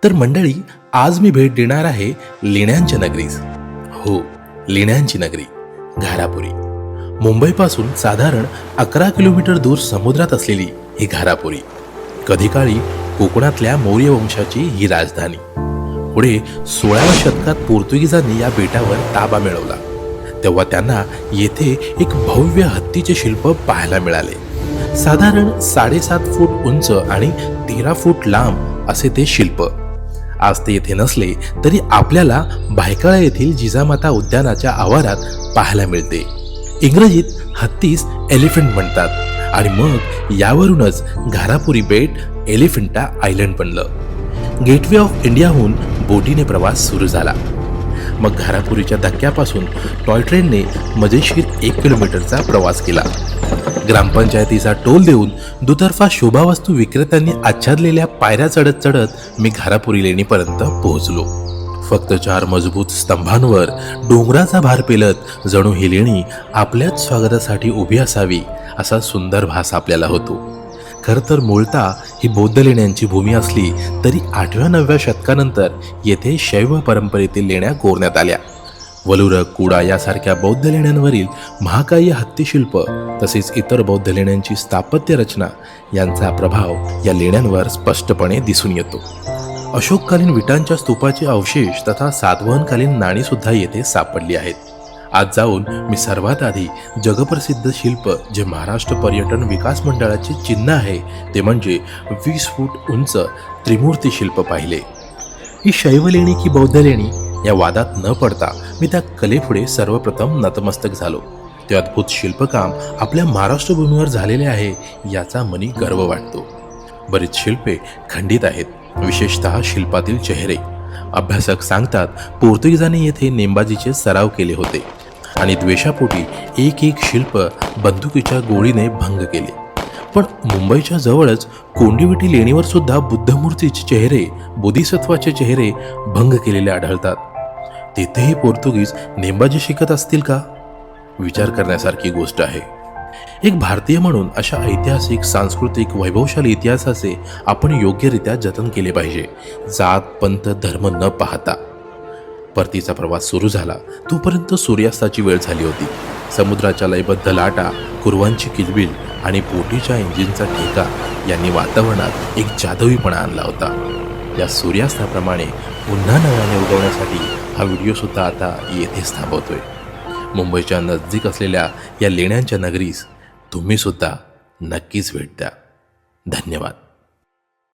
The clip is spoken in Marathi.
तर मंडळी, आज मी भेट देणार आहे लेण्यांच्या नगरीस. हो, लेण्यांची नगरी घारापुरी. मुंबईपासून साधारण 11 किलोमीटर दूर समुद्रात असलेली ही घारापुरी कधी काळी कोकणातल्या मौर्य वंशाची ही राजधानी. पुढे 16व्या शतकात पोर्तुगीजांनी या बेटावर ताबा मिळवला. तेव्हा त्यांना येथे एक भव्य हत्तीचे शिल्प पाहायला मिळाले. साधारण 7.5 फूट उंच आणि 13 फूट लांब असे ते शिल्प. आज ते येथे नसले तरी आपल्याला भायखळा येथील जिजामाता उद्यानाच्या आवारात पाहायला मिळते. इंग्रजीत हत्तीस एलिफंट म्हणतात आणि मग यावरूनच घारापुरी बेट एलिफंटा आयलंड बनलं. गेटवे ऑफ इंडियाहून बोटीने प्रवास सुरू झाला. मग घारापुरीच्या धक्क्यापासून टॉय ट्रेनने मजेशीर 1 किलोमीटरचा प्रवास केला. ग्रामपंचायतीचा टोल देऊन दुतर्फा शोभावस्तू विक्रेत्यांनी आच्छादलेल्या पायऱ्या चढत चढत मी घारापुरी लेणीपर्यंत पोहोचलो. फक्त 4 मजबूत स्तंभांवर डोंगराचा भार पेलत जणू ही लेणी आपल्याच स्वागतासाठी उभी असावी असा सुंदर भास आपल्याला होतो. खरं तर मूळतः ही बौद्ध लेण्यांची भूमी असली तरी 8व्या-9व्या शतकानंतर येथे शैव परंपरेतील लेण्या कोरण्यात आल्या. वलुर, कुडा यासारख्या बौद्ध लेण्यांवरील महाकाय हत्तीशिल्प तसेच इतर बौद्ध लेण्यांची स्थापत्य रचना यांचा प्रभाव या लेण्यांवर स्पष्टपणे दिसून येतो. अशोककालीन विटांच्या स्तूपाचे अवशेष तथा सातवाहनकालीन नाणी सुद्धा येथे सापडली आहेत. आज जाऊन मी सर्वात आधी जगप्रसिद्ध शिल्प जे महाराष्ट्र पर्यटन विकास मंडळाचे चिन्ह आहे ते म्हणजे 20 फूट उंच त्रिमूर्ती शिल्प पाहिले. ही शैव लेणी की बौद्ध लेणी या वादात न पडता मी त्या कलेपुढे सर्वप्रथम नतमस्तक झालो. ते अद्भुत शिल्पकाम आपल्या महाराष्ट्र भूमीवर झालेले आहे याचा मनी गर्व वाटतो. बरीच शिल्पे खंडित आहेत, विशेषतः शिल्पातील चेहरे. अभ्यासक सांगतात पोर्तुगीजांनी येथे नेमबाजीचे सराव केले होते आणि द्वेषापोटी एक शिल्प बंदुकीच्या गोळीने भंग केले. पण मुंबईच्या जवळच कोंडिवटी लेणीवर सुद्धा बुद्धमूर्तीचे चेहरे, बोधिसत्वाचे चेहरे भंग केलेले आढळतात. तिथेही पोर्तुगीज नेमबाजी शिकत असतील का? विचार करण्यासारखी गोष्ट आहे. एक भारतीय म्हणून अशा ऐतिहासिक, सांस्कृतिक, वैभवशाली इतिहासाचे आपण योग्यरित्या जतन केले पाहिजे, जात, पंथ, धर्म न पाहता. परतीचा प्रवास सुरू झाला तोपर्यंत सूर्यास्ताची वेळ झाली होती. समुद्राच्या लयबद्ध लाटा, कुरवांची किलबिल आणि बोटीच्या इंजिनचा ठेका यांनी वातावरणात एक जादुईपणा आणला होता. या सूर्यास्ताप्रमाणे पुन्हा नव्याने उगवण्यासाठी हा व्हिडिओ सुद्धा आता येथेच थांबवतोय. मुंबईच्या नजदीक असलेल्या या लेण्यांच्या नगरीस तुम्ही सुद्धा नक्कीच भेट द्या. धन्यवाद.